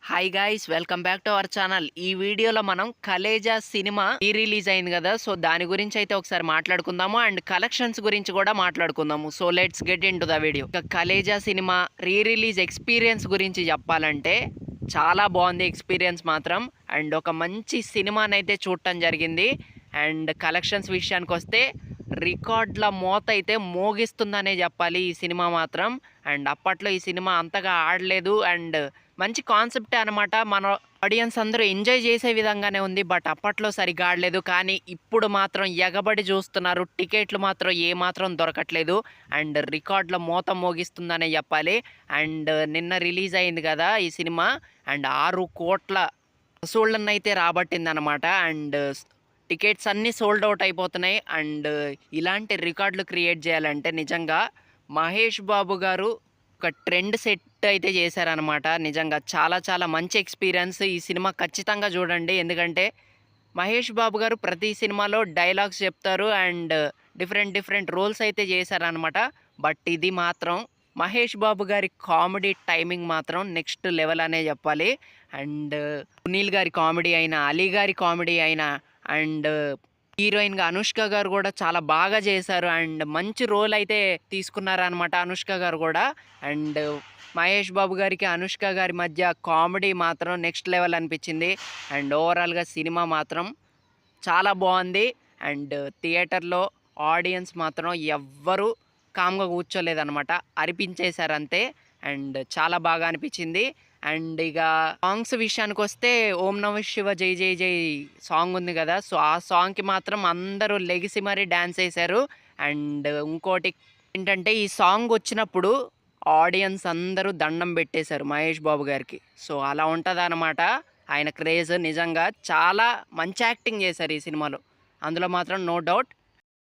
Hi guys, welcome back to our channel. ఈ వీడియోలో మనం కలేజా సినిమా రిలీజ్ అయింది కదా, సో దాని గురించి అయితే ఒకసారి మాట్లాడుకుందాము అండ్ కలెక్షన్స్ గురించి కూడా మాట్లాడుకుందాము. So let's get in to the video. ఇక కలేజా సినిమా రిలీజ్ ఎక్స్పీరియన్స్ గురించి చెప్పాలంటే చాలా బాగుంది ఎక్స్పీరియన్స్ మాత్రం. అండ్ ఒక మంచి సినిమానైతే చూడటం జరిగింది. అండ్ కలెక్షన్స్ విషయానికి వస్తే రికార్డుల మోత అయితే మోగిస్తుందనే చెప్పాలి ఈ సినిమా మాత్రం. అండ్ అప్పట్లో ఈ సినిమా అంతగా ఆడలేదు అండ్ మంచి కాన్సెప్టే అనమాట. మన ఆడియన్స్ అందరూ ఎంజాయ్ చేసే విధంగానే ఉంది. బట్ అప్పట్లో సరిగ్గా ఆడలేదు, కానీ ఇప్పుడు మాత్రం ఎగబడి చూస్తున్నారు. టికెట్లు మాత్రం ఏమాత్రం దొరకట్లేదు అండ్ రికార్డుల మోత మోగిస్తుందనే చెప్పాలి. అండ్ నిన్న రిలీజ్ అయింది కదా ఈ సినిమా, అండ్ 6 కోట్ల వసూళ్ళను అయితే రాబట్టింది అనమాట. అండ్ టికెట్స్ అన్నీ సోల్డ్ అవుట్ అయిపోతున్నాయి. అండ్ ఇలాంటి రికార్డులు క్రియేట్ చేయాలంటే నిజంగా మహేష్ బాబు గారు ఒక ట్రెండ్ సెట్ అయితే చేశారనమాట. నిజంగా చాలా చాలా మంచి ఎక్స్పీరియన్స్. ఈ సినిమా ఖచ్చితంగా చూడండి, ఎందుకంటే మహేష్ బాబు గారు ప్రతి సినిమాలో డైలాగ్స్ చెప్తారు అండ్ డిఫరెంట్ రోల్స్ అయితే చేశారనమాట. బట్ ఇది మాత్రం మహేష్ బాబు గారి కామెడీ టైమింగ్ మాత్రం నెక్స్ట్ లెవెల్ అనే చెప్పాలి. అండ్ సునీల్ గారి కామెడీ అయినా, అలీ గారి కామెడీ అయినా, అండ్ హీరోయిన్గా అనుష్క గారు కూడా చాలా బాగా చేశారు అండ్ మంచి రోల్ అయితే తీసుకున్నారనమాట అనుష్క గారు కూడా. అండ్ మహేష్ బాబు గారికి అనుష్క గారి మధ్య కామెడీ మాత్రం నెక్స్ట్ లెవెల్ అనిపించింది. అండ్ ఓవరాల్గా సినిమా మాత్రం చాలా బాగుంది. అండ్ థియేటర్లో ఆడియన్స్ మాత్రం ఎవ్వరూ కామ్గా కూర్చోలేదన్నమాట, అరిపించేశారు అంతే. అండ్ చాలా బాగా అనిపించింది. అండ్ ఇక సాంగ్స్ విషయానికి వస్తే ఓం నమ శివ జై జై జై సాంగ్ ఉంది కదా, సో ఆ సాంగ్కి మాత్రం అందరూ లెగిసి మరీ డ్యాన్స్ వేశారు. అండ్ ఇంకోటి ఏంటంటే ఈ సాంగ్ వచ్చినప్పుడు ఆడియన్స్ అందరూ దండం పెట్టేశారు మహేష్ బాబు గారికి. సో అలా ఉంటుంది అనమాట ఆయన క్రేజ్. నిజంగా చాలా మంచి యాక్టింగ్ చేశారు ఈ సినిమాలో, అందులో మాత్రం నో డౌట్.